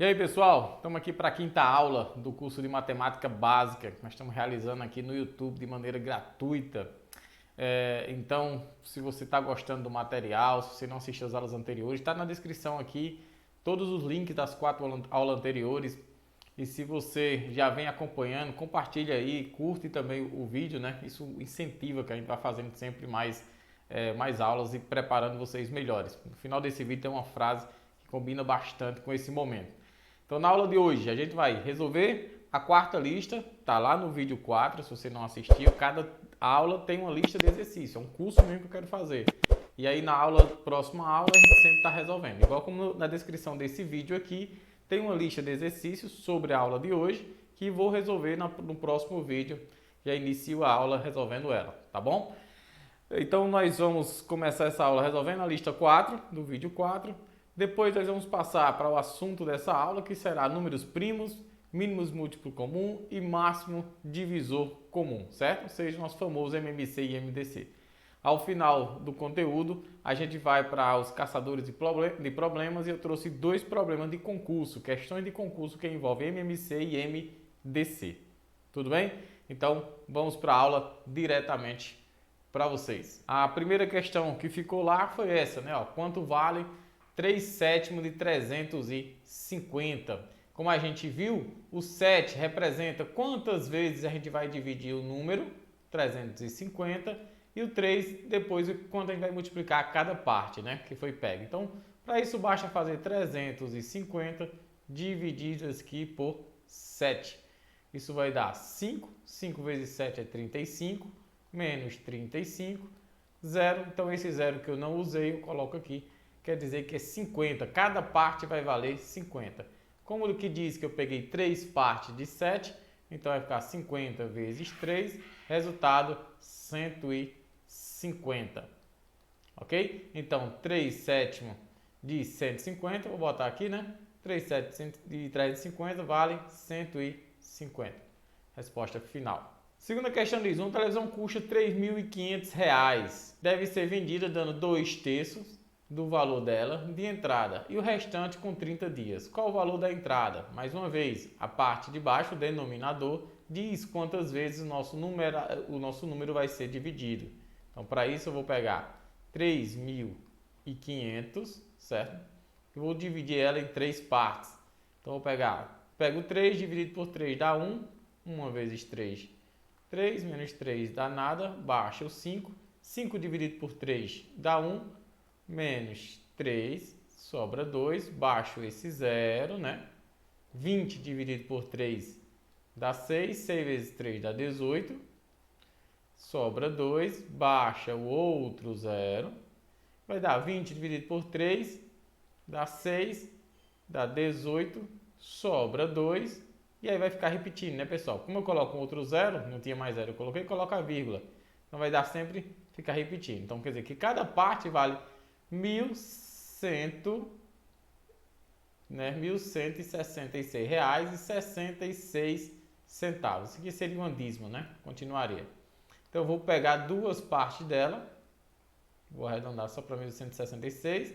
E aí pessoal, estamos aqui para a quinta aula do curso de Matemática Básica que nós estamos realizando aqui no YouTube de maneira gratuita. Então, se você está gostando do material, se você não assistiu às aulas anteriores, está na descrição aqui todos os links das 4 aulas anteriores. E se você já vem acompanhando, compartilha aí, curte também o vídeo, né? Isso incentiva que a gente vai fazendo sempre mais aulas e preparando vocês melhores. No final desse vídeo tem uma frase que combina bastante com esse momento. Então, na aula de hoje, a gente vai resolver a quarta lista, tá lá no vídeo 4, se você não assistiu. Cada aula tem uma lista de exercícios, é um curso mesmo que eu quero fazer. E aí, na próxima aula, a gente sempre está resolvendo. Igual como na descrição desse vídeo aqui, tem uma lista de exercícios sobre a aula de hoje, que vou resolver no próximo vídeo. Já inicio a aula resolvendo ela, tá bom? Então, nós vamos começar essa aula resolvendo a lista 4, do vídeo 4. Depois nós vamos passar para o assunto dessa aula, que será números primos, mínimos múltiplo comum e máximo divisor comum, certo? Ou seja, o nosso famoso MMC e MDC. Ao final do conteúdo, a gente vai para os caçadores de problemas e eu trouxe 2 problemas de concurso, questões de concurso que envolvem MMC e MDC. Tudo bem? Então, vamos para a aula diretamente para vocês. A primeira questão que ficou lá foi essa, né? Quanto vale 3 sétimos de 350. Como a gente viu, o 7 representa quantas vezes a gente vai dividir o número 350 e o 3 depois quanto a gente vai multiplicar cada parte, né, que foi pego. Então, para isso basta fazer 350 dividido aqui por 7. Isso vai dar 5. 5 vezes 7 é 35, menos 35, 0. Então, esse 0 que eu não usei, eu coloco aqui. Quer dizer que é 50, cada parte vai valer 50. Como que diz que eu peguei 3 partes de 7, então vai ficar 50 vezes 3, resultado 150. Ok? Então 3 sétimos de 150, vou botar aqui, né? 3 sétimos de 350 vale 150. Resposta final. Segunda questão diz, uma televisão custa R$ 3.500. Deve ser vendida dando 2/3 do valor dela de entrada e o restante com 30 dias. Qual o valor da entrada? Mais uma vez, a parte de baixo, o denominador, diz quantas vezes o nosso número vai ser dividido. Então, para isso eu vou pegar 3.500, certo? Eu vou dividir ela em 3 partes. Então, eu pego 3 dividido por 3 dá 1, 1 vezes 3, 3 menos 3 dá nada, baixa o 5, 5 dividido por 3 dá 1, menos 3, sobra 2, baixo esse 0, né? 20 dividido por 3 dá 6, 6 vezes 3 dá 18, sobra 2, baixa o outro 0, vai dar 20 dividido por 3, dá 6, dá 18, sobra 2, e aí vai ficar repetindo, né, pessoal? Como eu coloco um outro 0, não tinha mais 0, eu coloco a vírgula, então vai dar sempre, ficar repetindo. Então quer dizer que cada parte vale 1.100, né, R$ 1.166,66. Isso aqui seria uma dízima, né? Continuaria. Então eu vou pegar 2 partes dela, vou arredondar só para 1.166.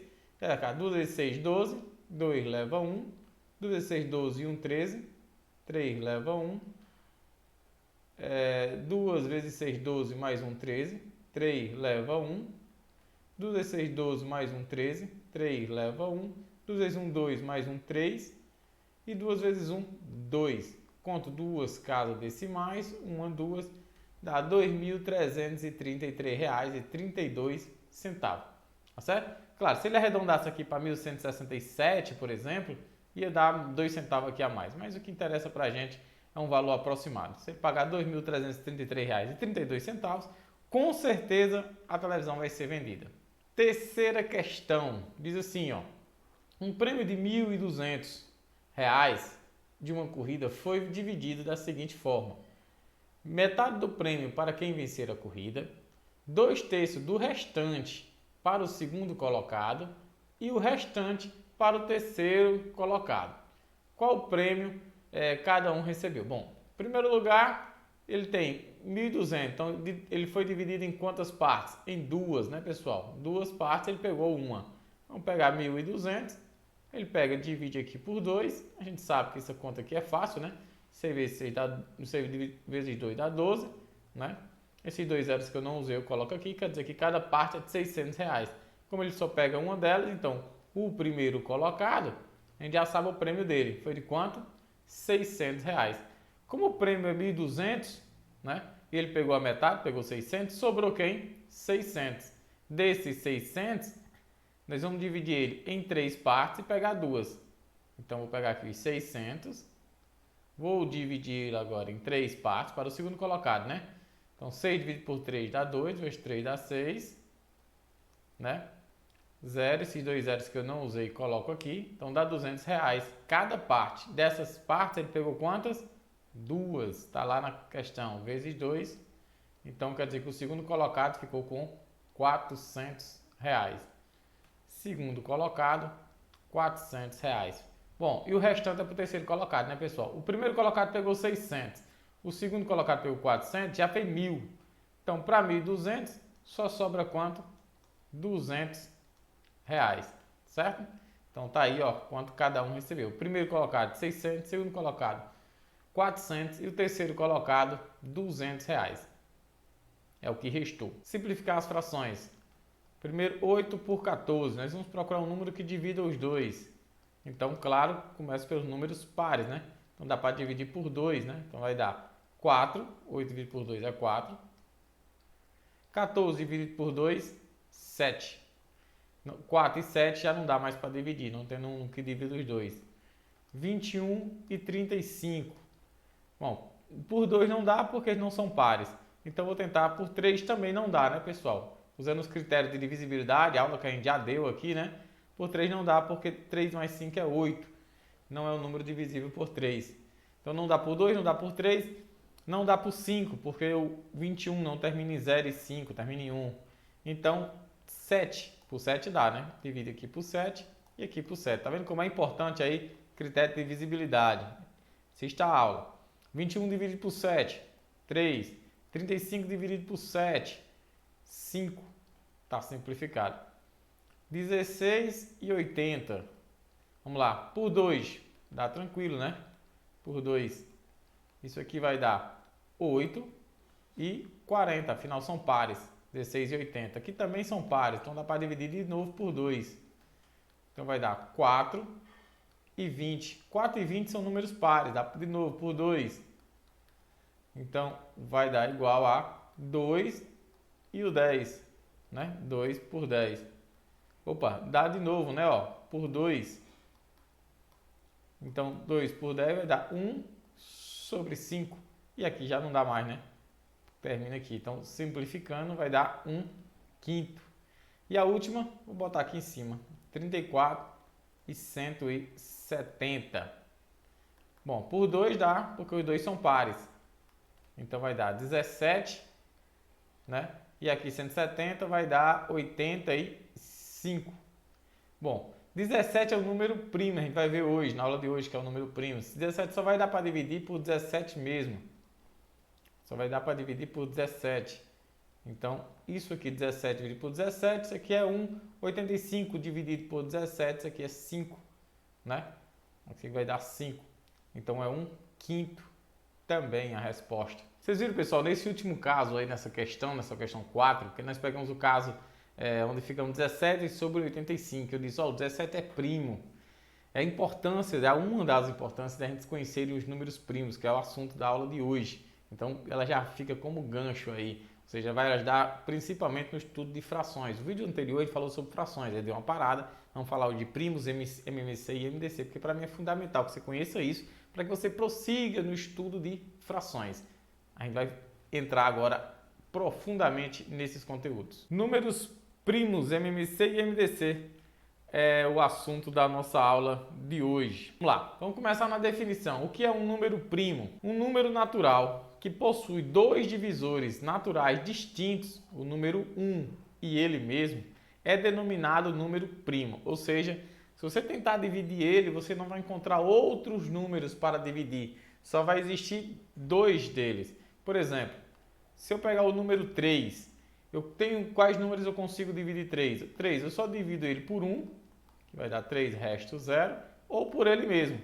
2 vezes 6, 12, 2 leva 1, 2 vezes 6, 12 e 1, 13, 3 leva 1, 2 vezes 6, 12 mais 1, 13, 3 leva 1, 2 vezes 6, 12 mais 1, 13, 3 leva 1, 2 vezes 1, 2 mais 1, 3 e 2 vezes 1, 2. Conto 2 casas decimais, 1, 2, dá R$ 2.333,32. Tá certo? Claro, se ele arredondasse aqui para 1.167, por exemplo, ia dar 2 centavos aqui a mais, mas o que interessa para a gente é um valor aproximado. Se ele pagar R$ 2.333,32, com certeza a televisão vai ser vendida. Terceira questão, diz assim, um prêmio de R$ 1.200 de uma corrida foi dividido da seguinte forma: metade do prêmio para quem vencer a corrida, 2/3 do restante para o segundo colocado e o restante para o terceiro colocado. Qual prêmio cada um recebeu? Bom, em primeiro lugar, ele tem 1.200, então ele foi dividido em quantas partes? Em 2, né, pessoal? 2 partes, ele pegou uma. Vamos pegar 1.200 Ele pega e divide aqui por 2. A gente sabe que essa conta aqui é fácil, né? 6 vezes 6 dá, 6 vezes 2 dá 12, né? Esses dois zeros que eu não usei eu coloco aqui, quer dizer que cada parte é de R$600. Como ele só pega uma delas, então o primeiro colocado, a gente já sabe o prêmio dele. Foi de quanto? R$600. Como o prêmio é 1.200, né? E ele pegou a metade, pegou 600, sobrou quem? 600. Desses 600, nós vamos dividir ele em 3 partes e pegar 2. Então, vou pegar aqui os 600. Vou dividir agora em 3 partes para o segundo colocado, né? Então, 6 dividido por 3 dá 2, vezes 3 dá 6, né? 0, esses dois zeros que eu não usei, coloco aqui. Então, dá R$200. Cada parte. Dessas partes, ele pegou quantas? 2. Está lá na questão, vezes 2. Então, quer dizer que o segundo colocado ficou com R$400. Segundo colocado, R$400. Bom, e o restante é para o terceiro colocado, né, pessoal? O primeiro colocado pegou 600. O segundo colocado pegou 400, já fez 1.000. Então, para 1.200, só sobra quanto? R$200. Certo? Então, tá aí, ó, quanto cada um recebeu. O primeiro colocado, 600. Segundo colocado, 400. E o terceiro colocado, R$200. É o que restou. Simplificar as frações. Primeiro, 8 por 14. Nós vamos procurar um número que divida os dois. Então, claro, começa pelos números pares, né? Então, dá para dividir por 2, né? Então, vai dar 4. 8 dividido por 2 é 4. 14 dividido por 2, 7. 4 e 7 já não dá mais para dividir, não tem um que divida os dois. 21 e 35. Bom, por 2 não dá porque eles não são pares. Então, vou tentar por 3 também não dá, né, pessoal? Usando os critérios de divisibilidade, a aula que a gente já deu aqui, né? Por 3 não dá porque 3 mais 5 é 8. Não é um número divisível por 3. Então, não dá por 2, não dá por 3, não dá por 5, porque o 21 não termina em 0 e 5, termina em 1. Então, 7. Por 7 dá, né? Divide aqui por 7 e aqui por 7. Tá vendo como é importante aí critério de divisibilidade? Assista a aula. 21 dividido por 7, 3. 35 dividido por 7, 5. Tá simplificado. 16 e 80. Vamos lá. Por 2, dá tranquilo, né? Por 2. Isso aqui vai dar 8 e 40. Afinal, são pares. 16 e 80. Aqui também são pares. Então, dá para dividir de novo por 2. Então, vai dar 4 e 20. 4 e 20 são números pares. Dá de novo por 2. Então, vai dar igual a 2 e o 10. Né? 2 por 10. Opa, dá de novo, né? Ó, por 2. Então, 2 por 10 vai dar 1 sobre 5. E aqui já não dá mais, né? Termina aqui. Então, simplificando, vai dar 1 quinto. E a última, vou botar aqui em cima. 34 e 170. Bom, por 2 dá, porque os dois são pares. Então, vai dar 17, né? E aqui 170 vai dar 85. Bom, 17 é o número primo, a gente vai ver hoje, na aula de hoje, que é o número primo. 17 só vai dar para dividir por 17 mesmo. Só vai dar para dividir por 17. Então, isso aqui, 17 dividido por 17, isso aqui é 1. 85 dividido por 17, isso aqui é 5, né? Aqui vai dar 5. Então, é 1 quinto também a resposta. Vocês viram, pessoal, nesse último caso aí, nessa questão 4, que nós pegamos o caso onde ficamos 17 sobre 85. Eu disse, ó, o 17 é primo. É a importância, é uma das importâncias da gente conhecer os números primos, que é o assunto da aula de hoje. Então, ela já fica como gancho aí. Ou seja, vai ajudar principalmente no estudo de frações. O vídeo anterior ele falou sobre frações, ele deu uma parada. Vamos falar hoje de primos, MMC e MDC, porque para mim é fundamental que você conheça isso, para que você prossiga no estudo de frações. A gente vai entrar agora profundamente nesses conteúdos. Números primos, MMC e MDC é o assunto da nossa aula de hoje. Vamos lá, vamos começar na definição. O que é um número primo? Um número natural que possui dois divisores naturais distintos, o número 1 e ele mesmo, é denominado número primo. Ou seja, se você tentar dividir ele, você não vai encontrar outros números para dividir. Só vai existir dois deles. Por exemplo, se eu pegar o número 3, eu tenho quais números eu consigo dividir 3? 3, eu só divido ele por 1 que vai dar 3 resto 0, ou por ele mesmo,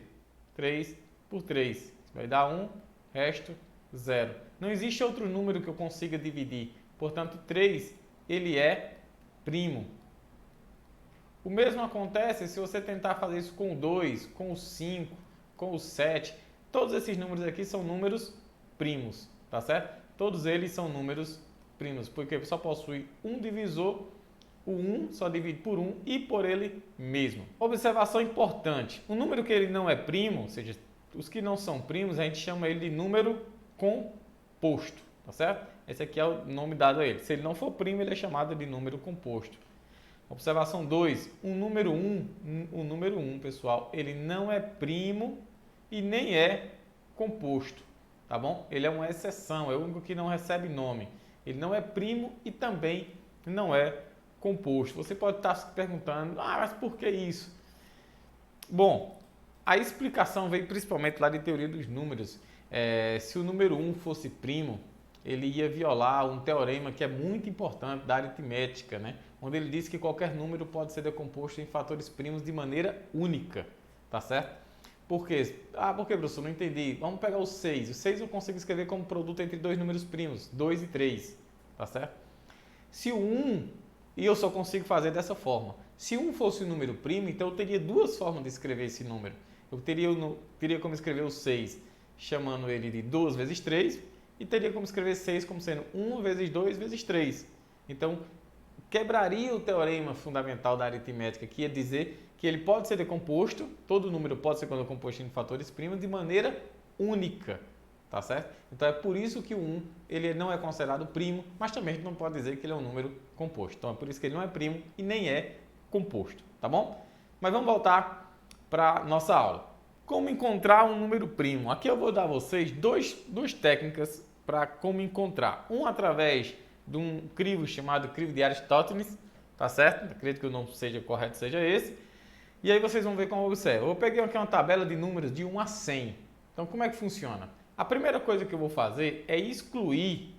3 por 3, vai dar 1 resto 0. Não existe outro número que eu consiga dividir, portanto 3 ele é primo. O mesmo acontece se você tentar fazer isso com o 2, com o 5, com o 7. Todos esses números aqui são números primos, tá certo? Todos eles são números primos, porque só possui um divisor, o 1 só divide por 1 e por ele mesmo. Observação importante, o número que ele não é primo, ou seja, os que não são primos, a gente chama ele de número composto, tá certo? Esse aqui é o nome dado a ele. Se ele não for primo, ele é chamado de número composto. Observação 2, o número 1, pessoal, ele não é primo e nem é composto, tá bom? Ele é uma exceção, é o único que não recebe nome. Ele não é primo e também não é composto. Você pode estar se perguntando, mas por que isso? Bom, a explicação veio principalmente lá de teoria dos números. Se o número 1 fosse primo, ele ia violar um teorema que é muito importante da aritmética, né? Onde ele diz que qualquer número pode ser decomposto em fatores primos de maneira única, tá certo? Por quê? Por que, professor? Não entendi. Vamos pegar o 6. O 6 eu consigo escrever como produto entre dois números primos, 2 e 3, tá certo? Se o 1, e eu só consigo fazer dessa forma, se 1 fosse um número primo, então eu teria duas formas de escrever esse número. Eu teria como escrever o 6 chamando ele de 2 vezes 3, e teria como escrever 6 como sendo 1 vezes 2 vezes 3. Então, quebraria o teorema fundamental da aritmética, que ia dizer que ele pode ser decomposto, todo número pode ser decomposto em fatores primos de maneira única, tá certo? Então, é por isso que o 1 ele não é considerado primo, mas também a gente não pode dizer que ele é um número composto. Então, é por isso que ele não é primo e nem é composto, tá bom? Mas vamos voltar para nossa aula. Como encontrar um número primo? Aqui eu vou dar a vocês duas técnicas para como encontrar. Um através de um crivo chamado crivo de Aristóteles, tá certo? Acredito que o nome seja correto, seja esse. E aí vocês vão ver como observa. Eu peguei aqui uma tabela de números de 1 a 100. Então como é que funciona? A primeira coisa que eu vou fazer é excluir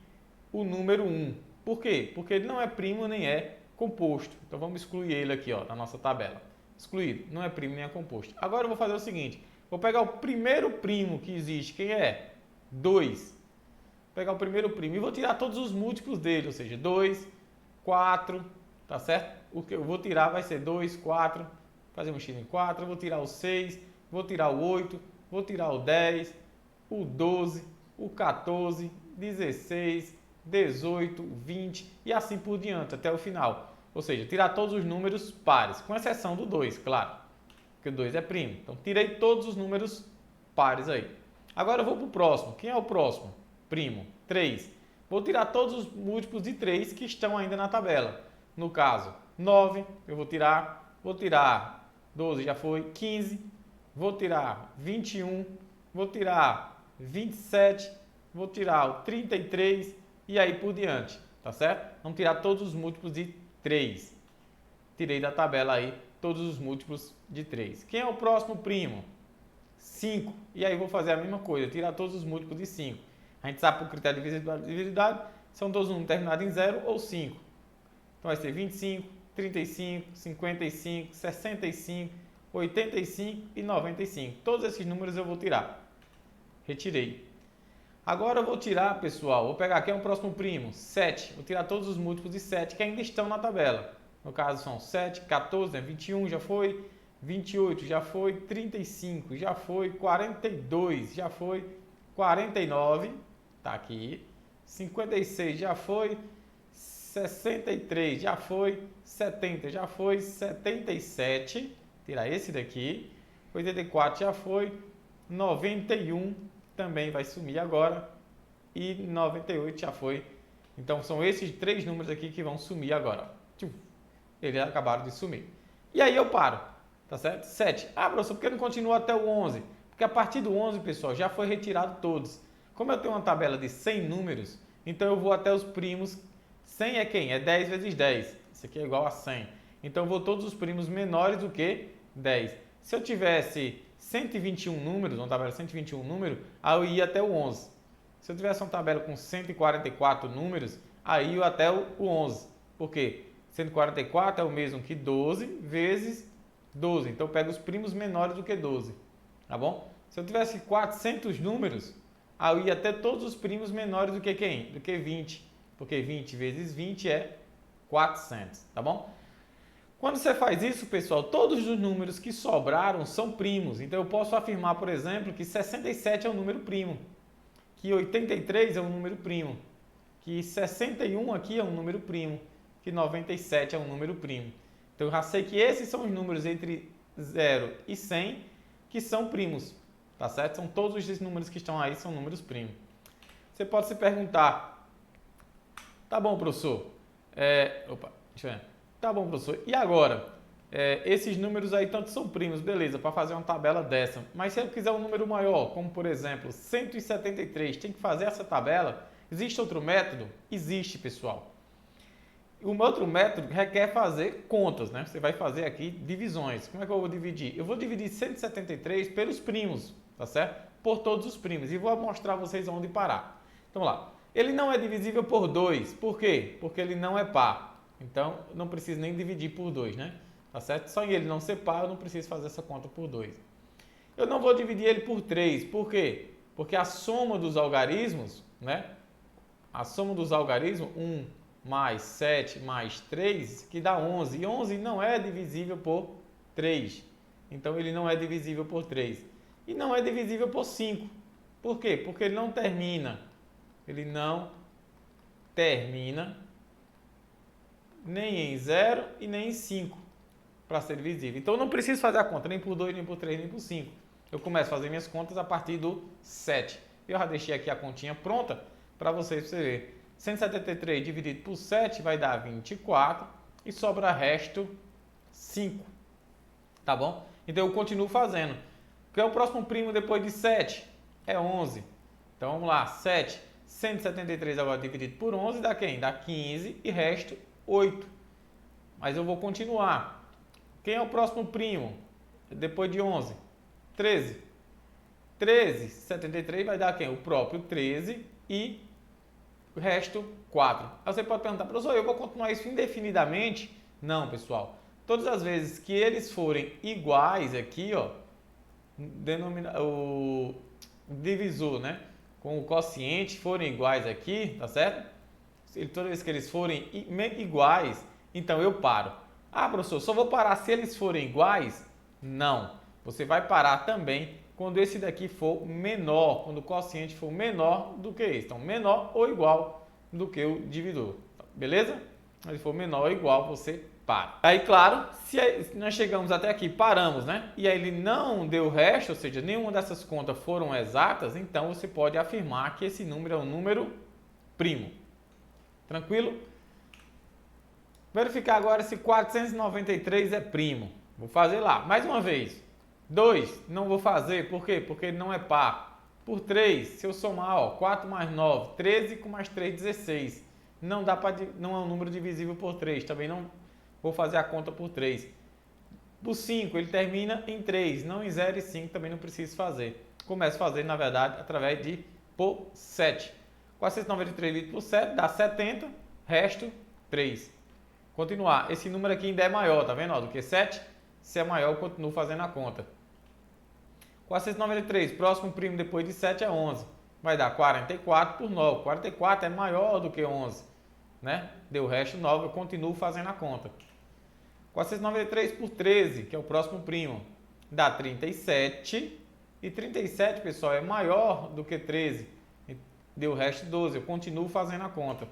o número 1. Por quê? Porque ele não é primo nem é composto. Então vamos excluir ele aqui, ó, na nossa tabela. Excluído, não é primo nem é composto. Agora eu vou fazer o seguinte, vou pegar o primeiro primo que existe, quem é? 2. Vou pegar o primeiro primo e vou tirar todos os múltiplos dele, ou seja, 2, 4, tá certo? O que eu vou tirar vai ser 2, 4, fazer um x em 4, eu vou tirar o 6, vou tirar o 8, vou tirar o 10, o 12, o 14, 16, 18, 20 e assim por diante, até o final. Ou seja, tirar todos os números pares, com exceção do 2, claro, porque o 2 é primo. Então, tirei todos os números pares aí. Agora eu vou para o próximo. Quem é o próximo? Primo, 3. Vou tirar todos os múltiplos de 3 que estão ainda na tabela. No caso, 9, eu vou tirar 12, já foi, 15, vou tirar 21, vou tirar 27, vou tirar o 33 e aí por diante, tá certo? Vamos tirar todos os múltiplos de 3. Tirei da tabela aí todos os múltiplos de 3. Quem é o próximo primo? 5. E aí vou fazer a mesma coisa, tirar todos os múltiplos de 5. A gente sabe por critério de divisibilidade, são todos os números terminados em 0 ou 5. Então vai ser 25, 35, 55, 65, 85 e 95. Todos esses números eu vou tirar. Retirei. Agora eu vou tirar, pessoal, vou pegar aqui o próximo primo, 7. Vou tirar todos os múltiplos de 7 que ainda estão na tabela. No caso são 7, 14, 21 já foi, 28 já foi, 35 já foi, 42 já foi, 49, tá aqui, 56 já foi, 63 já foi, 70 já foi, 77, tirar esse daqui, 84 já foi, 91 também vai sumir agora e 98 já foi. Então são esses 3 números aqui que vão sumir agora. Eles acabaram de sumir. E aí eu paro, tá certo? 7. Professor, por que não continua até o 11? Porque a partir do 11, pessoal, já foi retirado todos. Como eu tenho uma tabela de 100 números, então eu vou até os primos. 100 é quem? É 10 vezes 10. Isso aqui é igual a 100. Então eu vou todos os primos menores do que 10. Se eu tivesse 121 números, uma tabela de 121 números, aí eu ia até o 11. Se eu tivesse uma tabela com 144 números, aí eu ia até o 11. Por quê? 144 é o mesmo que 12 vezes 12. Então eu pego os primos menores do que 12, tá bom? Se eu tivesse 400 números, aí eu ia ter todos os primos menores do que quem? Do que 20, porque 20 vezes 20 é 400, tá bom? Quando você faz isso, pessoal, todos os números que sobraram são primos. Então eu posso afirmar, por exemplo, que 67 é um número primo, que 83 é um número primo, que 61 aqui é um número primo, que 97 é um número primo. Então eu já sei que esses são os números entre 0 e 100 que são primos, tá certo? São todos esses números que estão aí, são números primos. Você pode se perguntar, tá bom, professor? Deixa eu ver. Tá bom, professor. E agora? Esses números aí tanto são primos, beleza, para fazer uma tabela dessa. Mas se eu quiser um número maior, como por exemplo 173, tem que fazer essa tabela? Existe outro método? Existe, pessoal. O outro método requer fazer contas, né? Você vai fazer aqui divisões. Como é que eu vou dividir? Eu vou dividir 173 pelos primos, tá certo? Por todos os primos. E vou mostrar a vocês onde parar. Então, vamos lá. Ele não é divisível por 2. Por quê? Porque ele não é par. Então, não preciso nem dividir por 2, né? Tá certo? Só em ele não ser par, eu não preciso fazer essa conta por 2. Eu não vou dividir ele por 3. Por quê? Porque a soma dos algarismos, né? A soma dos algarismos, 1 mais 7 mais 3, que dá 11. E 11 não é divisível por 3. Então, ele não é divisível por 3. E não é divisível por 5. Por quê? Porque ele não termina. Ele não termina nem em 0 e nem em 5 para ser divisível. Então, eu não preciso fazer a conta nem por 2, nem por 3, nem por 5. Eu começo a fazer minhas contas a partir do 7. Eu já deixei aqui a continha pronta para vocês verem. 173 dividido por 7 vai dar 24 e sobra resto 5. Tá bom? Então, eu continuo fazendo. Qual é o próximo primo depois de 7? É 11. Então, vamos lá. 7. 173 agora dividido por 11 dá quem? Dá 15 e resto 8. Mas eu vou continuar. Quem é o próximo primo depois de 11? 13. 13, 73 vai dar quem? O próprio 13 e o resto 4. Aí você pode perguntar, professor, eu vou continuar isso indefinidamente? Não, pessoal. Todas as vezes que eles forem iguais aqui, ó, o divisor, né, com o quociente forem iguais aqui, tá certo? Toda vez que eles forem iguais, então eu paro. Ah, professor, só vou parar se eles forem iguais? Não. Você vai parar também quando esse daqui for menor, quando o quociente for menor do que esse. Então, menor ou igual do que o divisor. Beleza? Se ele for menor ou igual, você para. Aí, claro, se nós chegamos até aqui, paramos, né? E aí ele não deu o resto, ou seja, nenhuma dessas contas foram exatas, então você pode afirmar que esse número é um número primo. Tranquilo? Verificar agora se 493 é primo. Vou fazer lá, mais uma vez. 2, não vou fazer, por quê? Porque ele não é par. Por 3, se eu somar, ó, 4 mais 9, 13 com mais 3, 16. Não é um número divisível por 3, também não vou fazer a conta por 3. Por 5, ele termina em 3, não em 0 e 5, também não preciso fazer. Começo a fazer, na verdade, através de por 7. 493 dividido por 7 dá 70, resto 3. Continuar, esse número aqui ainda é maior, tá vendo? Ó, do que 7, se é maior, eu continuo fazendo a conta. 493, próximo primo depois de 7 é 11. Vai dar 44 por 9. 44 é maior do que 11, né? Deu o resto 9, eu continuo fazendo a conta. 493 por 13, que é o próximo primo, dá 37. E 37, pessoal, é maior do que 13. Deu o resto 12, eu continuo fazendo a conta.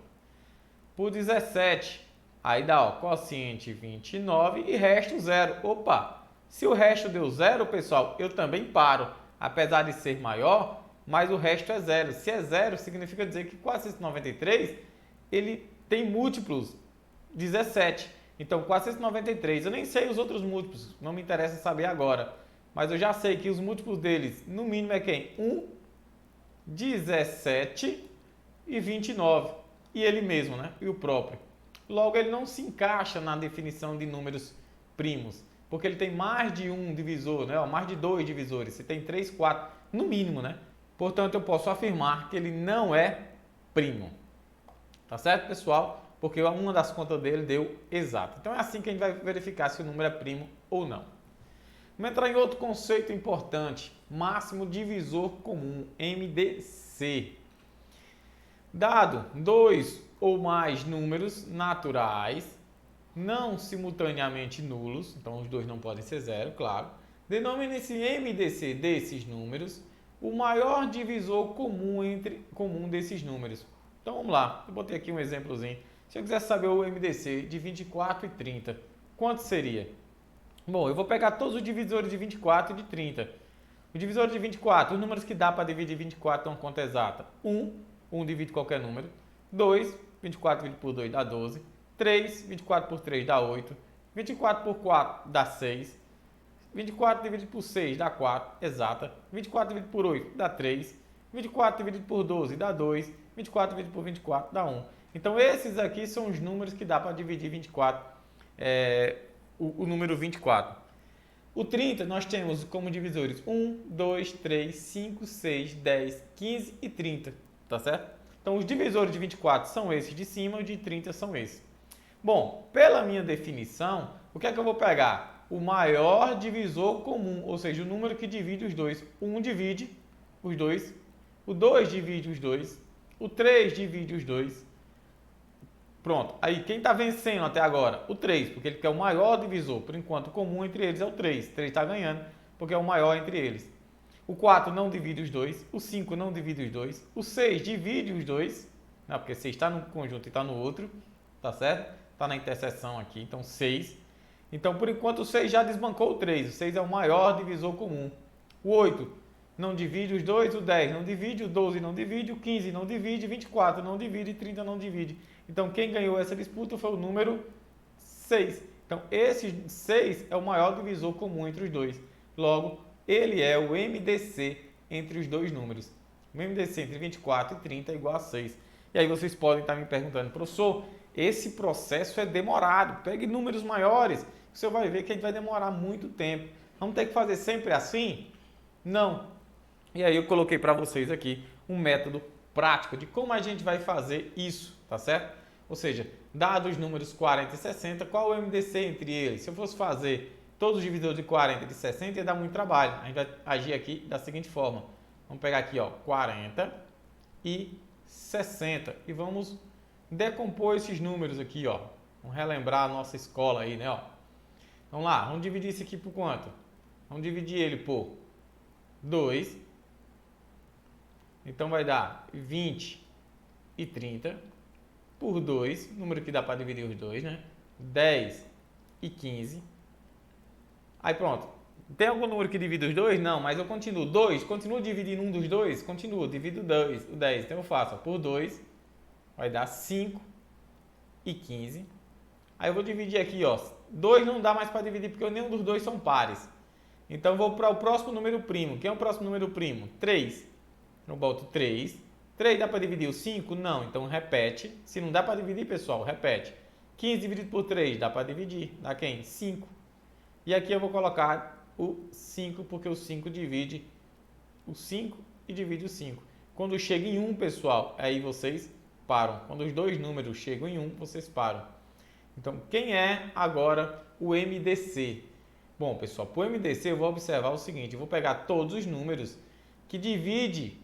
Por 17, aí dá, ó, quociente 29 e resto 0. Opa! Se o resto deu 0, pessoal, eu também paro. Apesar de ser maior, mas o resto é 0. Se é 0, significa dizer que 493, ele tem múltiplos 17. Então, 493, eu nem sei os outros múltiplos, não me interessa saber agora. Mas eu já sei que os múltiplos deles, no mínimo, é quem? 1, 17 e 29. E ele mesmo, né? E o próprio. Logo, ele não se encaixa na definição de números primos, porque ele tem mais de um divisor, né? Mais de 2 divisores. Se tem 3, 4, no mínimo, né? Portanto, eu posso afirmar que ele não é primo. Tá certo, pessoal? Porque uma das contas dele deu exato. Então, é assim que a gente vai verificar se o número é primo ou não. Vamos entrar em outro conceito importante, máximo divisor comum, MDC. Dado dois ou mais números naturais, não simultaneamente nulos, então os dois não podem ser zero, claro, denomina esse MDC desses números o maior divisor comum desses números. Então vamos lá, eu botei aqui um exemplozinho. Se eu quiser saber o MDC de 24 e 30, quanto seria? Bom, eu vou pegar todos os divisores de 24 e de 30. O divisor de 24, os números que dá para dividir 24 estão conta exata. 1 divide qualquer número. 2, 24 dividido por 2 dá 12. 3, 24 por 3 dá 8. 24 por 4 dá 6. 24 dividido por 6 dá 4, exata. 24 dividido por 8 dá 3. 24 dividido por 12 dá 2. 24 dividido por 24 dá 1. Então, esses aqui são os números que dá para dividir 24, o número 24. O 30 nós temos como divisores 1, 2, 3, 5, 6, 10, 15 e 30, tá certo? Então, os divisores de 24 são esses de cima e os de 30 são esses. Bom, pela minha definição, o que é que eu vou pegar? O maior divisor comum, ou seja, o número que divide os dois. O 1 divide os dois, o 2 divide os dois, o 3 divide os dois. Pronto, aí quem está vencendo até agora? O 3, porque ele quer o maior divisor. Por enquanto, o comum entre eles é o 3. O 3 está ganhando, porque é o maior entre eles. O 4 não divide os dois, o 5 não divide os dois, o 6 divide os dois, não, porque 6 está num conjunto e está no outro, tá certo? Está na interseção aqui, então 6. Então, por enquanto, o 6 já desbancou o 3, o 6 é o maior divisor comum. O 8 não divide os dois, o 10 não divide, o 12 não divide, o 15 não divide, 24 não divide e 30 não divide. Então, quem ganhou essa disputa foi o número 6. Então, esse 6 é o maior divisor comum entre os dois. Logo, ele é o MDC entre os dois números. O MDC entre 24 e 30 é igual a 6. E aí vocês podem estar me perguntando, professor, esse processo é demorado. Pegue números maiores, você vai ver que a gente vai demorar muito tempo. Vamos ter que fazer sempre assim? Não. E aí eu coloquei para vocês aqui um método prático de como a gente vai fazer isso, tá certo? Ou seja, dados os números 40 e 60, qual o MDC entre eles? Se eu fosse fazer todos os divisores de 40 e de 60, ia dar muito trabalho. A gente vai agir aqui da seguinte forma. Vamos pegar aqui, ó, 40 e 60 e vamos decompor esses números aqui, ó. Vamos relembrar a nossa escola aí, né, ó. Vamos lá, vamos dividir isso aqui por quanto? Vamos dividir ele por 2. Então vai dar 20 e 30 por 2, número que dá para dividir os dois, né? 10 e 15. Aí pronto. Tem algum número que divide os dois? Não, mas eu continuo. 2, continuo dividindo um dos dois? Continuo, divido o 10. Então eu faço, ó, por 2, vai dar 5 e 15. Aí eu vou dividir aqui, ó. 2 não dá mais para dividir porque nenhum dos dois são pares. Então eu vou para o próximo número primo. Quem é o próximo número primo? 3. Eu boto 3. 3 dá para dividir o 5? Não, então repete. Se não dá para dividir, pessoal, repete. 15 dividido por 3 dá para dividir. Dá quem? 5. E aqui eu vou colocar o 5, porque o 5 divide o 5 e divide o 5. Quando chega em 1, pessoal, aí vocês param. Quando os dois números chegam em 1, vocês param. Então, quem é agora o MDC? Bom, pessoal, para o MDC eu vou observar o seguinte. Eu vou pegar todos os números que dividem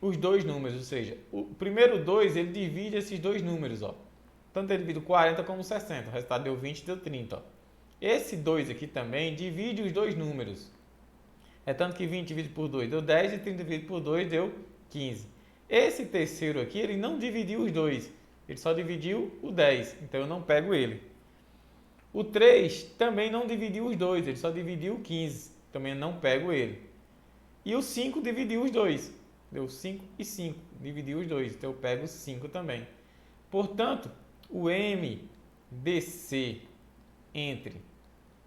os dois números, ou seja, o primeiro 2 ele divide esses dois números, ó. Tanto ele divide o 40 como o 60, o resultado deu 20 e deu 30, ó. Esse 2 aqui também divide os dois números. É tanto que 20 dividido por 2 deu 10 e 30 dividido por 2 deu 15. Esse terceiro aqui, ele não dividiu os dois, ele só dividiu o 10, então eu não pego ele. O 3 também não dividiu os dois, ele só dividiu o 15, também não pego ele. E o 5 dividiu os dois. Deu 5 e 5, dividiu os dois, então eu pego 5 também. Portanto, o MDC entre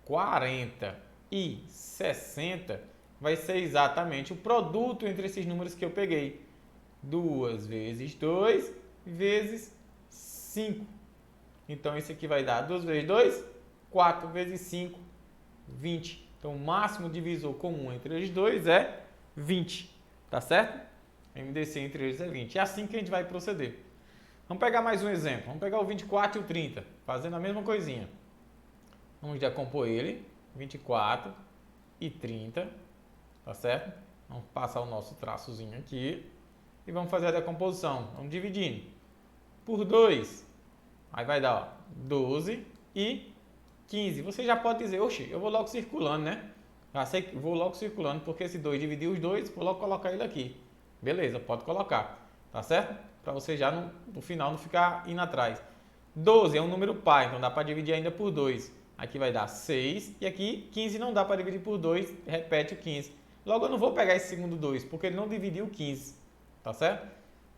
40 e 60 vai ser exatamente o produto entre esses números que eu peguei. 2 vezes 2 vezes 5. Então, isso aqui vai dar 2 vezes 2, 4 vezes 5, 20. Então, o máximo divisor comum entre eles dois é 20, tá certo? MDC entre eles é 20. É assim que a gente vai proceder. Vamos pegar mais um exemplo. Vamos pegar o 24 e o 30, fazendo a mesma coisinha. Vamos decompor ele. 24 e 30, tá certo? Vamos passar o nosso traçozinho aqui e vamos fazer a decomposição. Vamos dividindo por 2, aí vai dar, ó, 12 e 15. Você já pode dizer, oxe, eu vou logo circulando, né? Já sei que vou logo circulando, porque esse 2 dividiu os dois, vou logo colocar ele aqui. Beleza, pode colocar, tá certo? Para você já no final não ficar indo atrás. 12 é um número par, então dá para dividir ainda por 2. Aqui vai dar 6 e aqui 15 não dá para dividir por 2, repete o 15. Logo eu não vou pegar esse segundo 2, porque ele não dividiu o 15, tá certo?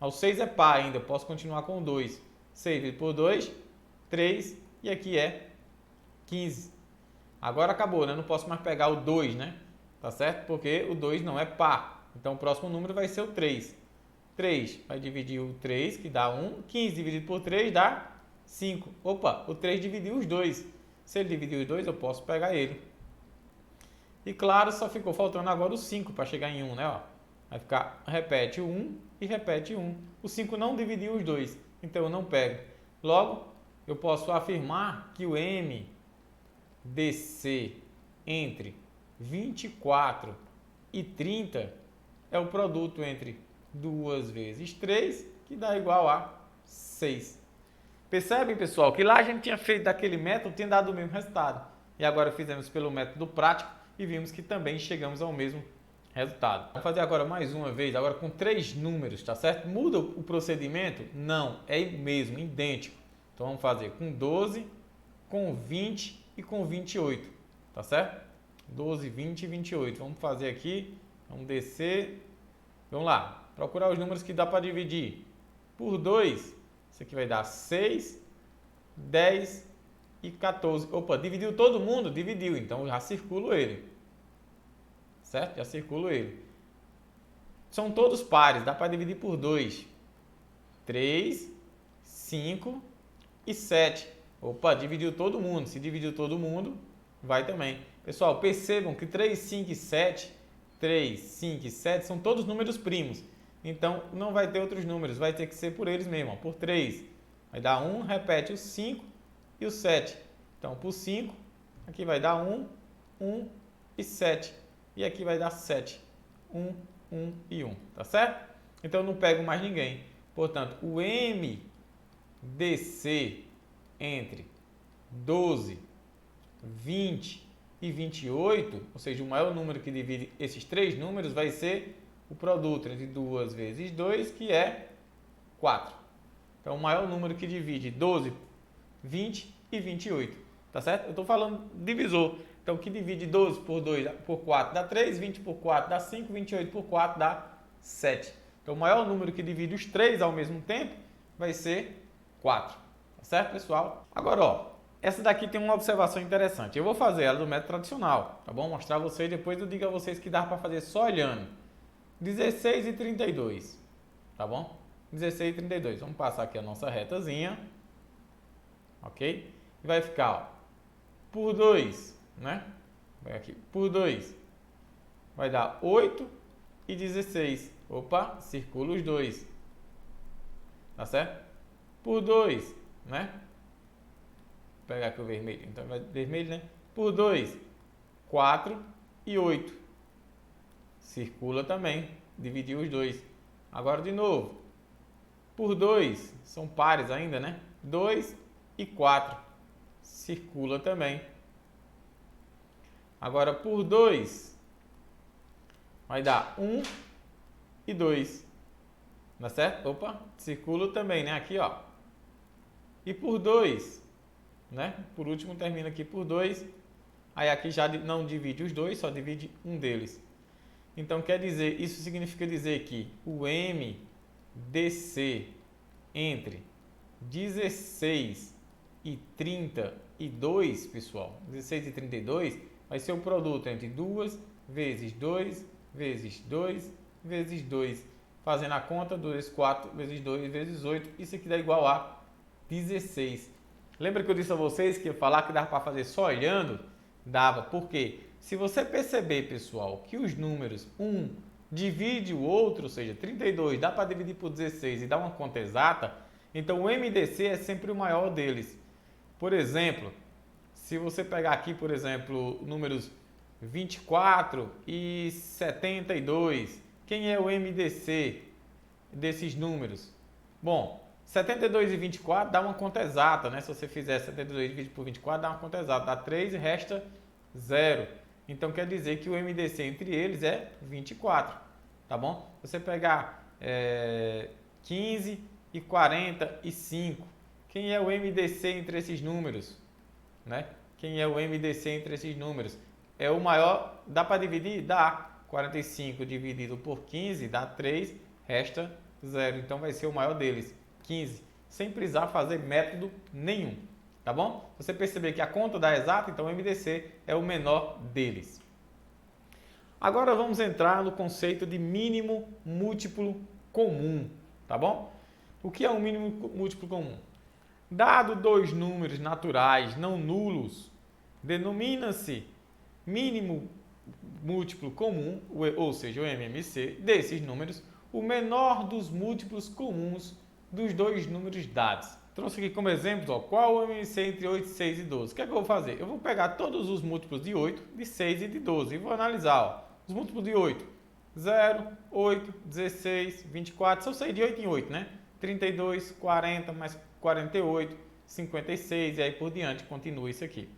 Mas o 6 é par ainda, eu posso continuar com o 2. 6 dividido por 2, 3 e aqui é 15. Agora acabou, né? Eu não posso mais pegar o 2, né? Tá certo? Porque o 2 não é par. Então o próximo número vai ser o 3. 3 vai dividir o 3, que dá 1. 15 dividido por 3 dá 5. Opa, o 3 dividiu os dois. Se ele dividir os dois, eu posso pegar ele. E claro, só ficou faltando agora o 5 para chegar em 1, né? Ó, vai ficar, repete o 1 e repete 1. O 5 não dividiu os dois, então eu não pego. Logo, eu posso afirmar que o MDC entre 24 e 30 é o produto entre 2 vezes 3, que dá igual a 6. Percebem, pessoal, que lá a gente tinha feito daquele método, tinha dado o mesmo resultado. E agora fizemos pelo método prático e vimos que também chegamos ao mesmo resultado. Vamos fazer agora mais uma vez, agora com 3 números, tá certo? Muda o procedimento? Não, é o mesmo, idêntico. Então vamos fazer com 12, com 20 e com 28, tá certo? 12, 20 e 28. Vamos fazer aqui, vamos descer. Vamos lá, procurar os números que dá para dividir. Por 2, isso aqui vai dar 6, 10 e 14. Opa, dividiu todo mundo? Dividiu, então já circulo ele. Certo? Já circulo ele. São todos pares, dá para dividir por 2. 3, 5 e 7. Opa, dividiu todo mundo. Se dividiu todo mundo, vai também. Pessoal, percebam que 3, 5 e 7, 3, 5 e 7 são todos números primos. Então, não vai ter outros números, vai ter que ser por eles mesmo. Ó. Por 3, vai dar 1, repete o 5 e o 7. Então, por 5, aqui vai dar 1, 1 e 7. E aqui vai dar 7. 1, 1 e 1, tá certo? Então, eu não pego mais ninguém. Portanto, o MDC entre 12, 20 e 28, ou seja, o maior número que divide esses 3 números vai ser o produto entre 2 vezes 2, que é 4. Então, o maior número que divide 12, 20 e 28, tá certo? Eu estou falando divisor. Então, o que divide 12 por 2 por 4 dá 3, 20 por 4 dá 5, 28 por 4 dá 7. Então, o maior número que divide os 3 ao mesmo tempo vai ser 4. Tá certo, pessoal? Agora, ó, essa daqui tem uma observação interessante. Eu vou fazer ela do método tradicional, tá bom? Mostrar a vocês, depois eu digo a vocês que dá para fazer só olhando. 16 e 32, tá bom? 16 e 32. Vamos passar aqui a nossa retazinha, ok? E vai ficar, ó, por 2, né? Vai aqui, por 2, vai dar 8 e 16. Opa, circula os dois, tá certo? Por 2, né? Vou pegar aqui o vermelho, então vai vermelho, né? Por 2, 4 e 8. Circula também, dividiu os dois. Agora de novo, por 2, são pares ainda, né? 2 e 4, circula também. Agora por 2, vai dar 1 e 2, tá certo? Opa, circula também, né? Aqui, ó. E por 2, né? Por último termina aqui por 2, aí aqui já não divide os dois, só divide um deles. Então, quer dizer, isso significa dizer que o MDC entre 16 e 32, pessoal, 16 e 32, vai ser o produto entre 2 vezes 2 vezes 2 vezes 2. Fazendo a conta, 2, 4 vezes 2 vezes 8, isso aqui dá igual a 16. Lembra que eu disse a vocês que ia falar que dava para fazer só olhando? Dava, por quê? Se você perceber, pessoal, que os números, um divide o outro, ou seja, 32 dá para dividir por 16 e dar uma conta exata, então o MDC é sempre o maior deles. Por exemplo, se você pegar aqui, por exemplo, números 24 e 72. Quem é o MDC desses números? Bom, 72 e 24 dá uma conta exata, né? Se você fizer 72 dividido por 24, dá uma conta exata. Dá 3 e resta 0. Então, quer dizer que o MDC entre eles é 24, tá bom? Se você pegar 15 e 45, quem é o MDC entre esses números? Né? Quem é o MDC entre esses números? É o maior, dá para dividir? Dá. 45 dividido por 15 dá 3, resta 0. Então vai ser o maior deles, 15, sem precisar fazer método nenhum, tá bom? Você perceber que a conta dá exata, então o MDC é o menor deles. Agora vamos entrar no conceito de mínimo múltiplo comum, tá bom? O que é um mínimo múltiplo comum? Dado dois números naturais não nulos, denomina-se mínimo múltiplo comum, ou seja, o MMC, desses números, o menor dos múltiplos comuns dos dois números dados. Trouxe aqui como exemplo, ó, qual o MMC entre 8, 6 e 12? O que é que eu vou fazer? Eu vou pegar todos os múltiplos de 8, de 6 e de 12 e vou analisar. Ó, os múltiplos de 8, 0, 8, 16, 24, só sair de 8 em 8, né? 32, 40, mais 48, 56 e aí por diante, continua isso aqui.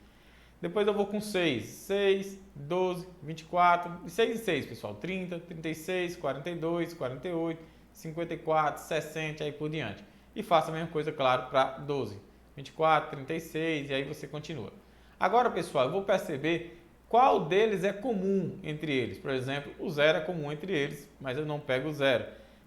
Depois eu vou com 6, 6, 12, 24, 6 e 6, pessoal, 30, 36, 42, 48, 54, 60 e aí por diante. E faço a mesma coisa, claro, para 12, 24, 36 e aí você continua. Agora, pessoal, eu vou perceber qual deles é comum entre eles. Por exemplo, o 0 é comum entre eles, mas eu não pego o 0.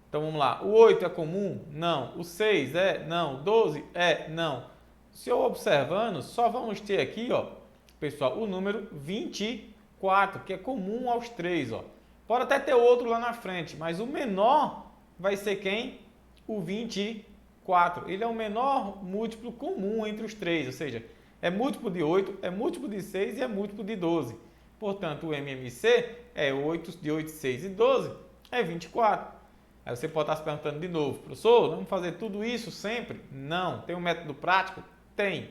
Então vamos lá, o 8 é comum? Não. O 6 é? Não. O 12 é? Não. Se eu observando, só vamos ter aqui, ó, pessoal, o número 24, que é comum aos três, ó. Pode até ter outro lá na frente, mas o menor vai ser quem? O 24. Ele é o menor múltiplo comum entre os três, ou seja, é múltiplo de 8, é múltiplo de 6 e é múltiplo de 12. Portanto, o MMC é 8, de 8, 6 e 12, é 24. Aí você pode estar se perguntando de novo, professor, vamos fazer tudo isso sempre? Não. Tem um método prático? Tem.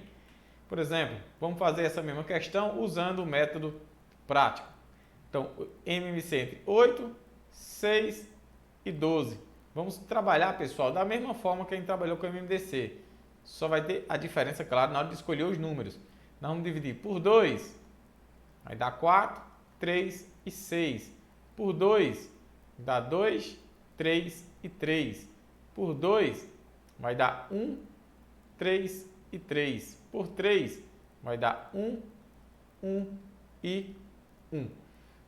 Por exemplo, vamos fazer essa mesma questão usando o método prático. Então, MMC entre 8, 6 e 12. Vamos trabalhar, pessoal, da mesma forma que a gente trabalhou com o MMDC. Só vai ter a diferença, claro, na hora de escolher os números. Nós vamos dividir por 2, vai dar 4, 3 e 6. Por 2, dá 2, 3 e 3. Por 2, vai dar 1, 3 e 3. Por 3, vai dar 1, 1 e 1.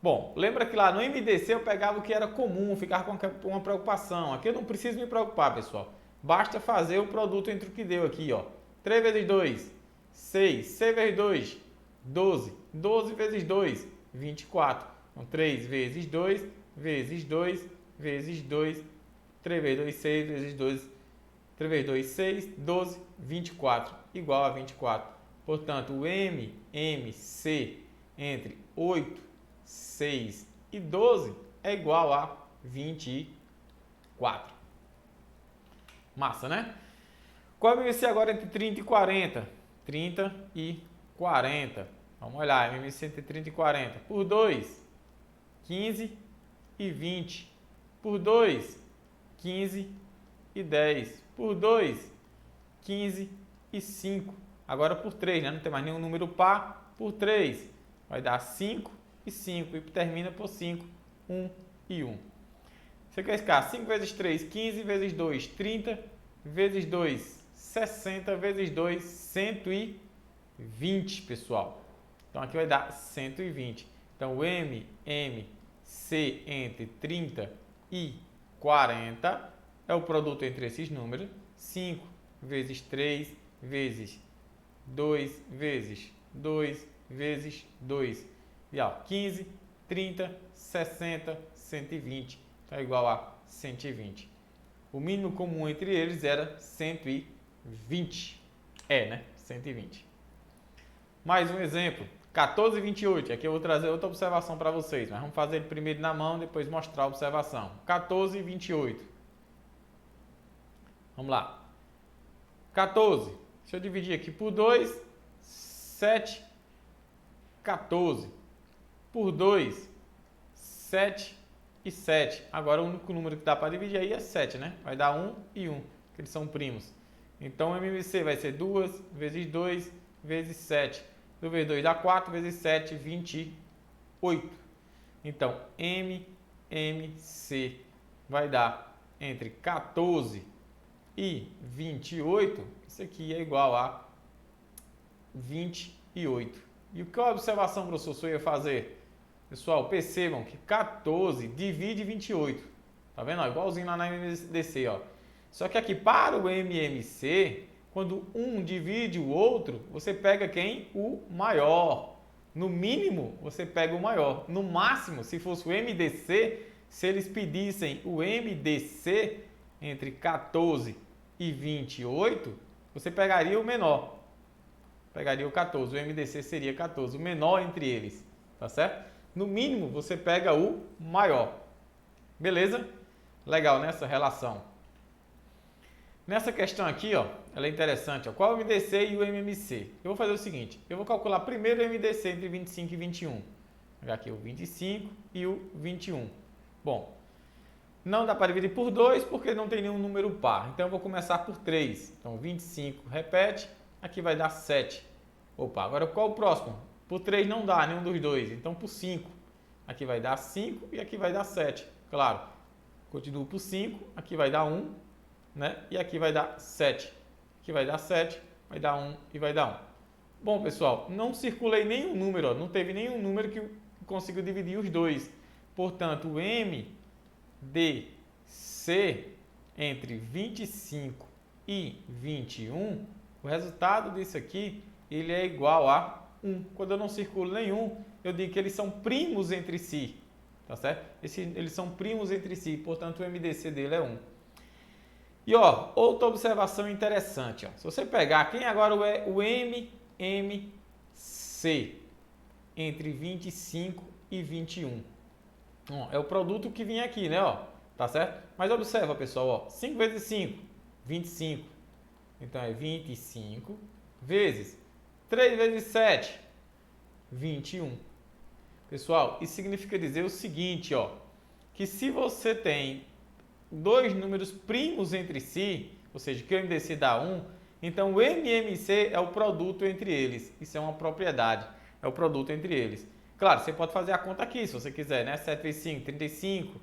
Bom, lembra que lá no MDC eu pegava o que era comum, ficava com uma preocupação. Aqui eu não preciso me preocupar, pessoal. Basta fazer o produto entre o que deu aqui, ó. 3 vezes 2, 6. 6 vezes 2, 12. 12 vezes 2, 24. Então, 3 vezes 2, vezes 2, vezes 2. 3 vezes 2, 6, vezes 2, 3 vezes 2, 6, 12, 24, igual a 24. Portanto, o MMC entre 8, 6 e 12 é igual a 24. Massa, né? Qual é o MMC agora entre 30 e 40? 30 e 40. Vamos olhar, MMC entre 30 e 40. Por 2, 15 e 20. Por 2, 15 e 10. Por 2, 15 e 5. Agora por 3, né? Não tem mais nenhum número par. Por 3, vai dar 5 e 5. E termina por 5, 1 e 1. Você quer ficar 5 vezes 3, 15 vezes 2, 30 vezes 2, 60 vezes 2, 120, pessoal. Então aqui vai dar 120. Então o MMC entre 30 e 40 é o produto entre esses números. 5 vezes 3 vezes 2 vezes 2 vezes 2. E ó, 15, 30, 60, 120. Então é igual a 120. O mínimo comum entre eles era 120. É, né? 120. Mais um exemplo. 14 e 28. Aqui eu vou trazer outra observação para vocês. Mas vamos fazer ele primeiro na mão, depois mostrar a observação. 14 e 28. Vamos lá. 14. Deixa eu dividir aqui por 2. 7. 14. por 2, 7 e 7. Agora o único número que dá para dividir aí é 7, né? Vai dar 1 e 1, que eles são primos. Então o MMC vai ser 2 vezes 2 vezes 7. 2 vezes 2 dá 4, vezes 7, 28. Então MMC vai dar entre 14 e 28. Isso aqui é igual a 28. E qual a observação, professor, eu ia fazer? Pessoal, percebam que 14 divide 28. Tá vendo? Ó, igualzinho lá na MMDC, ó. Só que aqui para o MMC, quando um divide o outro, você pega quem? O maior. No mínimo, você pega o maior. No máximo, se fosse o MDC, se eles pedissem o MDC entre 14 e 28, você pegaria o menor. Pegaria o 14, o MDC seria 14, o menor entre eles, tá certo? No mínimo, você pega o maior. Beleza? Legal, né, essa relação. Nessa questão aqui, ó, ela é interessante. Ó, qual é o MDC e o MMC? Eu vou fazer o seguinte, eu vou calcular primeiro o MDC entre 25 e 21. Vou pegar aqui o 25 e o 21. Bom, não dá para dividir por 2 porque não tem nenhum número par. Então eu vou começar por 3. Então 25 repete, aqui vai dar 7. Opa, agora qual o próximo? Por 3 não dá nenhum dos dois, então por 5. Aqui vai dar 5 e aqui vai dar 7. Claro, continuo por 5, aqui vai dar 1, né? E aqui vai dar 7. Aqui vai dar 7, vai dar 1 e vai dar 1. Bom, pessoal, não circulei nenhum número, ó, não teve nenhum número que conseguiu dividir os dois. Portanto, o MDC entre 25 e 21, o resultado disso aqui, ele é igual a 1. Quando eu não circulo nenhum, eu digo que eles são primos entre si, tá certo? Eles são primos entre si, portanto, o MDC dele é 1. E ó, outra observação interessante, ó. Se você pegar quem agora é o MMC entre 25 e 21. Ó, é o produto que vinha aqui, né, ó, tá certo? Mas observa, pessoal, ó, 5 vezes 5, 25. Então é 25 vezes 3 vezes 7, 21. Pessoal, isso significa dizer o seguinte, ó, que se você tem dois números primos entre si, ou seja, que o MDC dá 1, então o MMC é o produto entre eles. Isso é uma propriedade, é o produto entre eles. Claro, você pode fazer a conta aqui, se você quiser, né? 7 vezes 5, 35,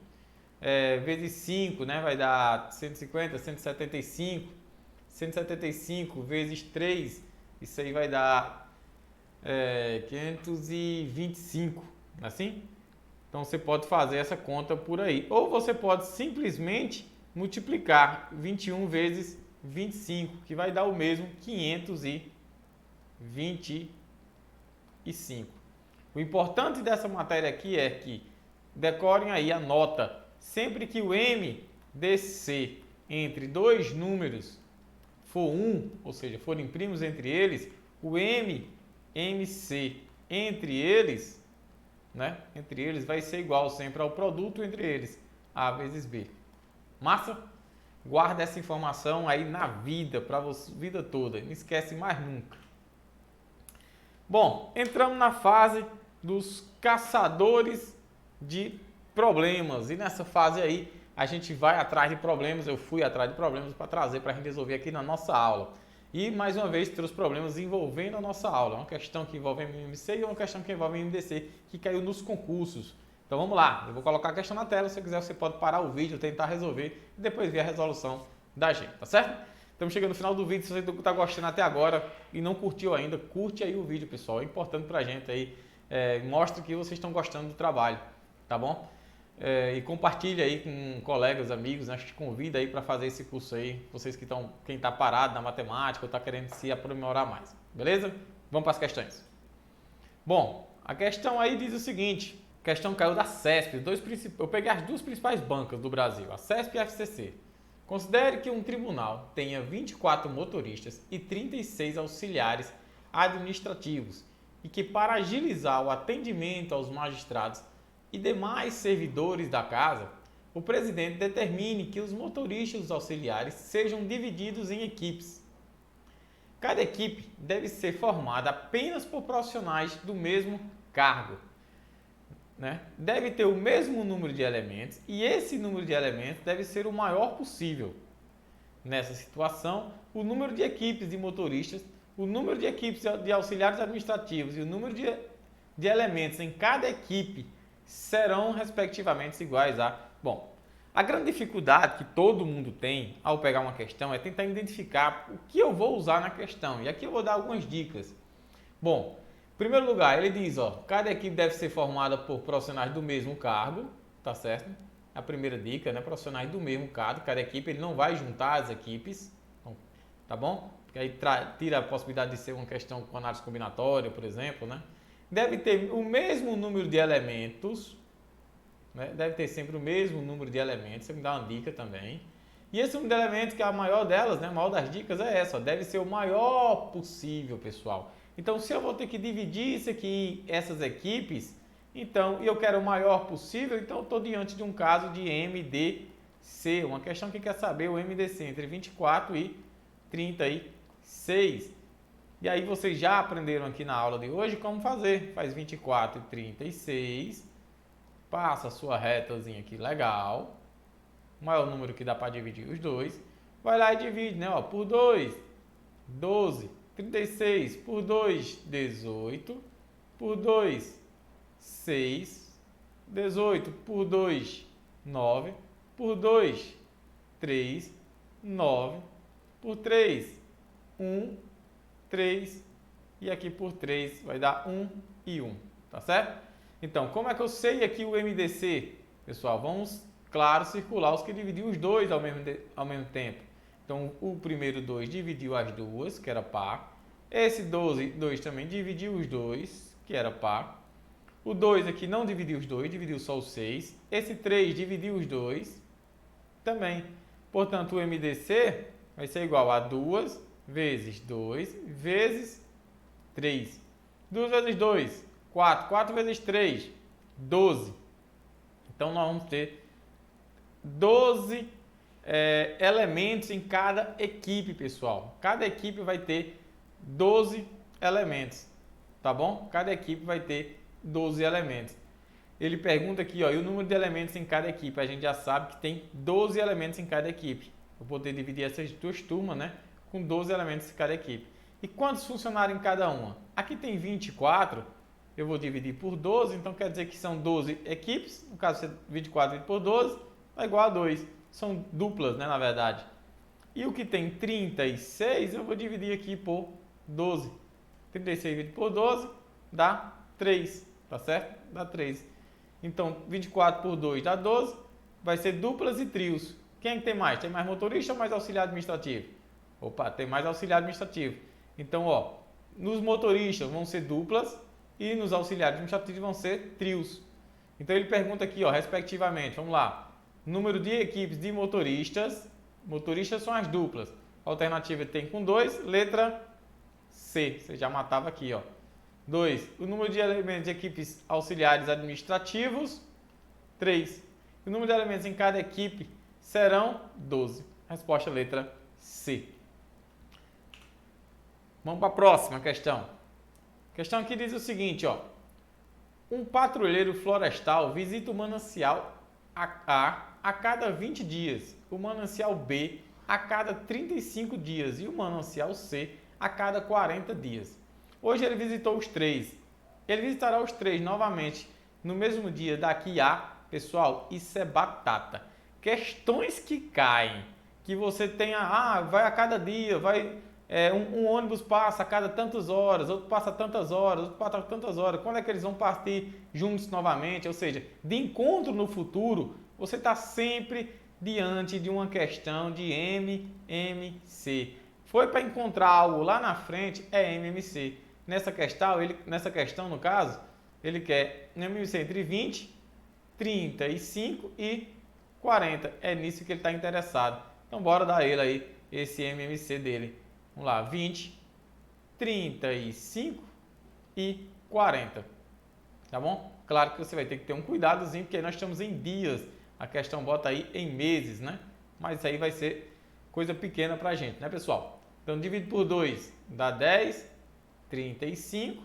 vezes 5, né? Vai dar 150, 175. 175 vezes 3, isso aí vai dar 525, assim? Então você pode fazer essa conta por aí. Ou você pode simplesmente multiplicar 21 vezes 25, que vai dar o mesmo 525. O importante dessa matéria aqui é que decorem aí a nota. Sempre que o MDC entre dois números for 1, ou seja, forem primos entre eles, o MMC entre eles, né? Entre eles vai ser igual sempre ao produto entre eles, A vezes B. Massa? Guarda essa informação aí na vida, para você, vida toda. Não esquece mais nunca. Bom, entramos na fase dos caçadores de problemas. E nessa fase aí, a gente vai atrás de problemas. Eu fui atrás de problemas para trazer para a gente resolver aqui na nossa aula. E, mais uma vez, trouxe problemas envolvendo a nossa aula. Uma questão que envolve MMC e uma questão que envolve MDC, que caiu nos concursos. Então, vamos lá. Eu vou colocar a questão na tela. Se você quiser, você pode parar o vídeo, tentar resolver e depois ver a resolução da gente, tá certo? Estamos chegando no final do vídeo. Se você está gostando até agora e não curtiu ainda, curte aí o vídeo, pessoal. É importante para a gente aí. Mostra que vocês estão gostando do trabalho, tá bom? E compartilha aí com colegas, amigos, né? A gente convida aí para fazer esse curso aí, vocês que estão, quem está parado na matemática ou está querendo se aprimorar mais, beleza? Vamos para as questões. Bom, a questão aí diz o seguinte, a questão caiu da CESP, eu peguei as duas principais bancas do Brasil, a CESP e a FCC. Considere que um tribunal tenha 24 motoristas e 36 auxiliares administrativos e que para agilizar o atendimento aos magistrados e demais servidores da casa, o presidente determine que os motoristas e os auxiliares sejam divididos em equipes. Cada equipe deve ser formada apenas por profissionais do mesmo cargo. né, deve ter o mesmo número de elementos e esse número de elementos deve ser o maior possível. Nessa situação, o número de equipes de motoristas, o número de equipes de auxiliares administrativos e o número de elementos em cada equipe serão respectivamente iguais a... Bom, a grande dificuldade que todo mundo tem ao pegar uma questão é tentar identificar o que eu vou usar na questão. E aqui eu vou dar algumas dicas. Bom, em primeiro lugar, ele diz, ó, cada equipe deve ser formada por profissionais do mesmo cargo, tá certo? A primeira dica, né? Profissionais do mesmo cargo, cada equipe, ele não vai juntar as equipes, tá bom? Porque aí tira a possibilidade de ser uma questão com análise combinatória, por exemplo, né? Deve ter o mesmo número de elementos, né? Deve ter sempre o mesmo número de elementos, você me dá uma dica também. E esse número de elementos, que é a maior delas, né? A maior das dicas é essa, ó, deve ser o maior possível, pessoal. Então, se eu vou ter que dividir isso aqui, essas equipes, então, eu quero o maior possível, então eu estou diante de um caso de MDC, uma questão que quer saber o MDC entre 24 e 36. E aí vocês já aprenderam aqui na aula de hoje como fazer. Faz 24 e 36, passa a sua retazinha aqui, legal, o maior número que dá para dividir os dois, vai lá e divide, né? Ó, por 2, 12, 36, por 2, 18, por 2, 6, 18, por 2, 9, por 2, 3, 9, por 3, 1, 3, e aqui por 3 vai dar 1 e 1, tá certo? Então, como é que eu sei aqui o MDC? Pessoal, vamos, claro, circular os que dividiu os dois ao mesmo tempo. Então, o primeiro 2 dividiu as duas, que era par. Esse 2 também dividiu os dois, que era par. O 2 aqui não dividiu os dois, dividiu só os 6. Esse 3 dividiu os dois também. Portanto, o MDC vai ser igual a 2 vezes 2 vezes 3. 2 vezes 2, 4. 4 vezes 3, 12. Então, nós vamos ter 12 elementos em cada equipe, pessoal. Cada equipe vai ter 12 elementos, tá bom? Cada equipe vai ter 12 elementos. Ele pergunta aqui, ó, e o número de elementos em cada equipe? A gente já sabe que tem 12 elementos em cada equipe. Vou poder dividir essas duas turmas, né, com 12 elementos em cada equipe. E quantos funcionários em cada uma? Aqui tem 24, eu vou dividir por 12, então quer dizer que são 12 equipes, no caso 24 por 12, é igual a 2. São duplas, né, na verdade. E o que tem 36, eu vou dividir aqui por 12. 36 dividido por 12 dá 3, tá certo? Dá 3. Então, 24 por 2 dá 12, vai ser duplas e trios. Quem é que tem mais? Tem mais motorista ou mais auxiliar administrativo? Opa, tem mais auxiliar administrativo. Então, ó, nos motoristas vão ser duplas e nos auxiliares administrativos vão ser trios. Então, ele pergunta aqui, ó, respectivamente, vamos lá. Número de equipes de motoristas. Motoristas são as duplas. Alternativa tem com 2, letra C. Você já matava aqui, ó. 2. O número de elementos de equipes auxiliares administrativos. 3. O número de elementos em cada equipe serão 12. Resposta letra C. Vamos para a próxima questão. A questão aqui diz o seguinte, ó. Um patrulheiro florestal visita o manancial A a cada 20 dias, o manancial B a cada 35 dias e o manancial C a cada 40 dias. Hoje ele visitou os três. Ele visitará os três novamente no mesmo dia daqui a... Pessoal, isso é batata. Questões que caem, que você tenha... vai a cada dia, vai... um ônibus passa a cada tantas horas, outro passa tantas horas, outro passa tantas horas. Quando é que eles vão partir juntos novamente? Ou seja, de encontro no futuro, você está sempre diante de uma questão de MMC. Foi para encontrar algo lá na frente, é MMC. Nessa questão, no caso, ele quer MMC entre 20, 35 e 40. É nisso que ele está interessado. Então, bora dar ele aí, esse MMC dele. Vamos lá, 20, 35 e 40. Tá bom? Claro que você vai ter que ter um cuidadozinho, porque nós estamos em dias. A questão bota aí em meses, né? Mas isso aí vai ser coisa pequena pra gente, né, pessoal? Então, divide por 2 dá 10, 35,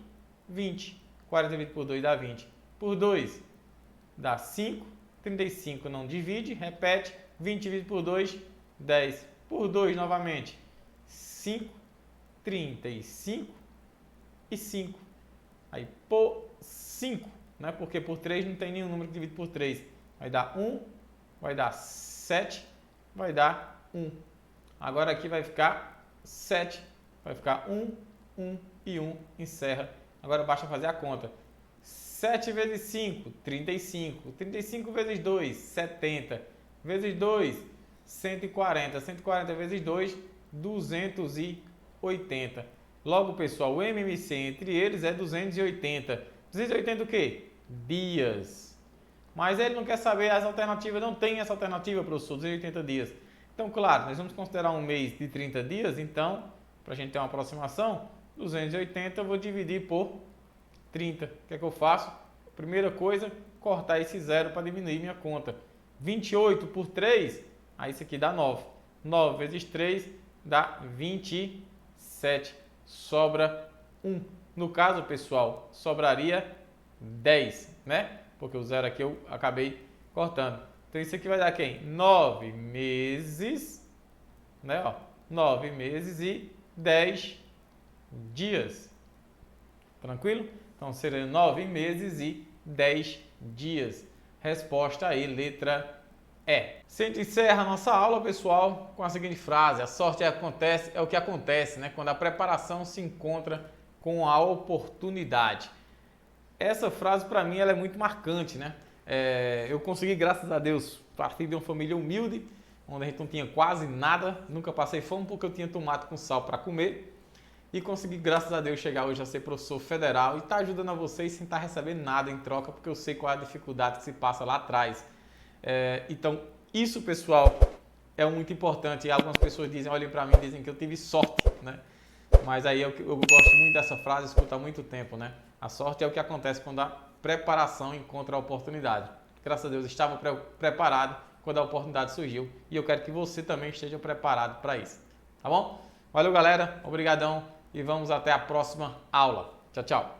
20. 40 dividido por 2 dá 20. Por 2, dá 5. 35 não divide, repete. 20 dividido por 2, 10. Por 2 novamente, 5. 35 e 5. Aí por 5, né? Porque por 3 não tem nenhum número que divide por 3. Vai dar 1, vai dar 7, vai dar 1. Agora aqui vai ficar 7, vai ficar 1, 1 e 1, encerra. Agora basta fazer a conta. 7 vezes 5, 35. 35 vezes 2, 70. Vezes 2, 140. 140 vezes 2, 280. Logo, pessoal, o MMC entre eles é 280. 280 o quê? Dias. Mas ele não quer saber as alternativas, não tem essa alternativa, professor, 280 dias. Então, claro, nós vamos considerar um mês de 30 dias, então, para a gente ter uma aproximação, 280 eu vou dividir por 30. O que é que eu faço? Primeira coisa, cortar esse zero para diminuir minha conta. 28 por 3, aí isso aqui dá 9. 9 vezes 3 dá 27. Sobra 1. No caso, pessoal, sobraria 10, né? Porque o zero aqui eu acabei cortando. Então isso aqui vai dar quem? 9 meses, né? Ó, 9 meses e 10 dias. Tranquilo? Então seriam 9 meses e 10 dias. Resposta aí, letra E. Se a gente encerra a nossa aula, pessoal, com a seguinte frase: a sorte é o que acontece, né? Quando a preparação se encontra com a oportunidade. Essa frase, para mim, ela é muito marcante, né? Eu consegui, graças a Deus, partir de uma família humilde, onde a gente não tinha quase nada, nunca passei fome porque eu tinha tomate com sal para comer. E consegui, graças a Deus, chegar hoje a ser professor federal e estar ajudando a vocês sem estar recebendo nada em troca, porque eu sei qual é a dificuldade que se passa lá atrás. Então, isso, pessoal, é muito importante. E algumas pessoas dizem, olhem para mim e dizem que eu tive sorte, né? Mas aí eu gosto muito dessa frase, escuto há muito tempo, né? A sorte é o que acontece quando a preparação encontra a oportunidade. Graças a Deus, estava preparado quando a oportunidade surgiu. E eu quero que você também esteja preparado para isso. Tá bom? Valeu, galera. Obrigadão. E vamos até a próxima aula. Tchau, tchau.